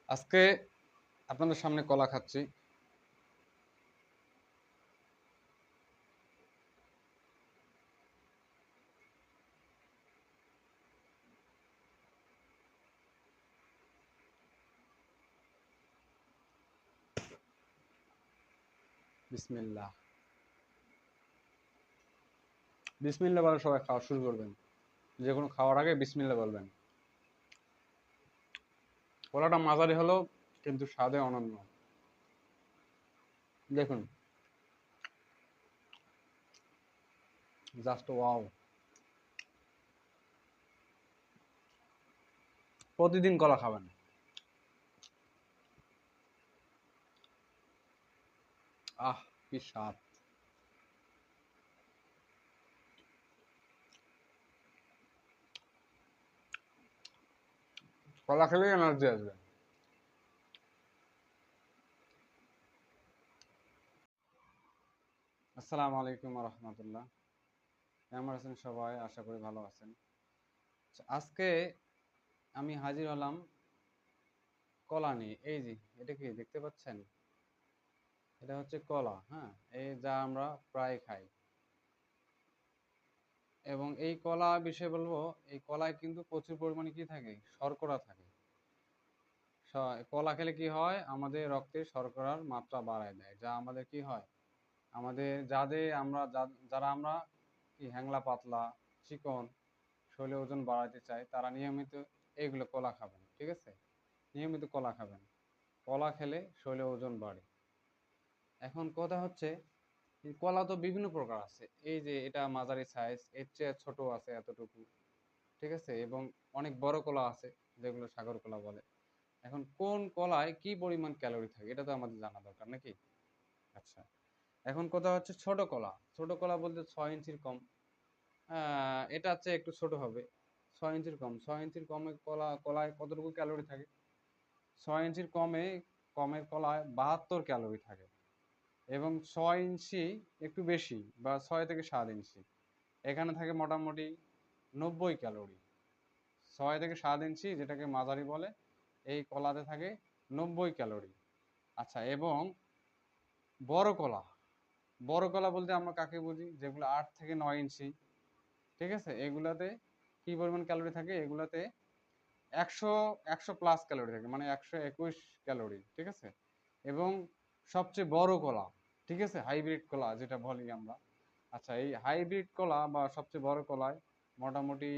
আজকে আপনাদের সামনে কলা খাচ্ছি। বিসমিল্লাহ। বিসমিল্লাহ বলে সবাই খাওয়া শুরু করবেন। যে কোনো খাওয়ার আগে বিসমিল্লাহ বলবেন। কলাটা মাঝারি হলো কিন্তু স্বাদে অনন্য। দেখুন, জাস্ট ওয়াও। প্রতিদিন কলা খাবেন। আহ, কি স্বাদ! কলা খেলেই এনার্জি আসবে। আসসালামু আলাইকুম রহমতুল্লাহ। কেমন আছেন সবাই? আশা করি ভালো আছেন। আজকে আমি হাজির হলাম কলা নিয়ে। এই যে, এটা কি দেখতে পাচ্ছেন? এটা হচ্ছে কলা, হ্যাঁ। এই যা আমরা প্রায় খাই। এবং এই কলা বিষয়ে বলবো, এই কলায় কিন্তু প্রচুর পরিমাণে কি থাকে? শর্করা থাকে। কলা খেলে কি হয়? আমাদের রক্তে শর্করার মাত্রা বাড়ায় দেয়, যা আমাদের কি হয়? আমাদের যারা আমরা কি হ্যাংলা পাতলা, চিকন, শরীরে ওজন বাড়াতে চাই, তারা নিয়মিত এইগুলো কলা খাবেন। ঠিক আছে? নিয়মিত কলা খাবেন। কলা খেলে শরীরে ওজন বাড়ে। এখন কথা হচ্ছে, এই কলা তো বিভিন্ন প্রকার আছে। এই যে এটা মাঝারি সাইজ, এর চেয়ে ছোট আছে এতটুকু। ঠিক আছে? এবং অনেক বড় কলা আছে, যেগুলো সাগর কলা বলে। এখন কোন কলায় কি পরিমাণ ক্যালোরি থাকে এটা তো আমাদের জানা দরকার নাকি? আচ্ছা, এখন কথা হচ্ছে ছোট কলা। ছোট কলা বলতে 6 ইঞ্চির কম। এটা হচ্ছে একটু ছোট হবে। 6 ইঞ্চির কম, 6 ইঞ্চির কমে কলায় কতটুকু ক্যালোরি থাকে? 6 ইঞ্চির কমের কলায় 72 ক্যালোরি থাকে। এবং 6 ইঞ্চি একটু বেশি, বা 6 থেকে 7 ইঞ্চি, এখানে থাকে মোটামুটি 90 ক্যালোরি। 6 থেকে 7 ইঞ্চি, যেটাকে মাঝারি বলে, এই কলাতে থাকে 90 ক্যালোরি। আচ্ছা, এবং বড় কলা। বড় কলা বলতে আমরা কাকে বুঝি? যেগুলো 8 থেকে 9 ইঞ্চি। ঠিক আছে? এগুলাতে কি পরিমাণ ক্যালোরি থাকে? এগুলাতে একশো 100 প্লাস ক্যালোরি থাকে, মানে 121 ক্যালোরি। ঠিক আছে? এবং সবচেয়ে বড় কলা, ঠিক আছে, হাইব্রিড কলা যেটা বলি আমরা। আচ্ছা, এই হাইব্রিড কলা বা সবচেয়ে বড় কলায় মোটামুটি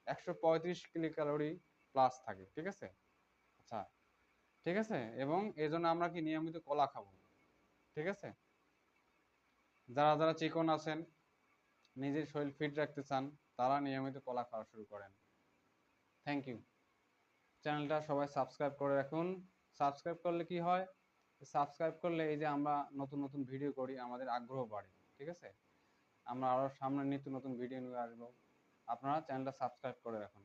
135 কিলো ক্যালোরি প্লাস থাকে। ঠিক আছে? আচ্ছা, ঠিক আছে। এবং এই জন্য আমরা কি নিয়মিত কলা খাবো। ঠিক আছে? যারা যারা চিকন আছেন, নিজের শরীর ফিট রাখতে চান, তারা নিয়মিত কলা খাওয়া শুরু করেন। Thank you. চ্যানেলটা সবাই সাবস্ক্রাইব করে রাখুন। সাবস্ক্রাইব করলে কি হয়? সাবস্ক্রাইব করলে এই যে আমরা নতুন নতুন ভিডিও করি, আমাদের আগ্রহ বাড়ে। ঠিক আছে? আমরা আরো সামনে নিত্য নতুন ভিডিও নিয়ে আসবো। আপনারা চ্যানেলটা সাবস্ক্রাইব করে রাখুন।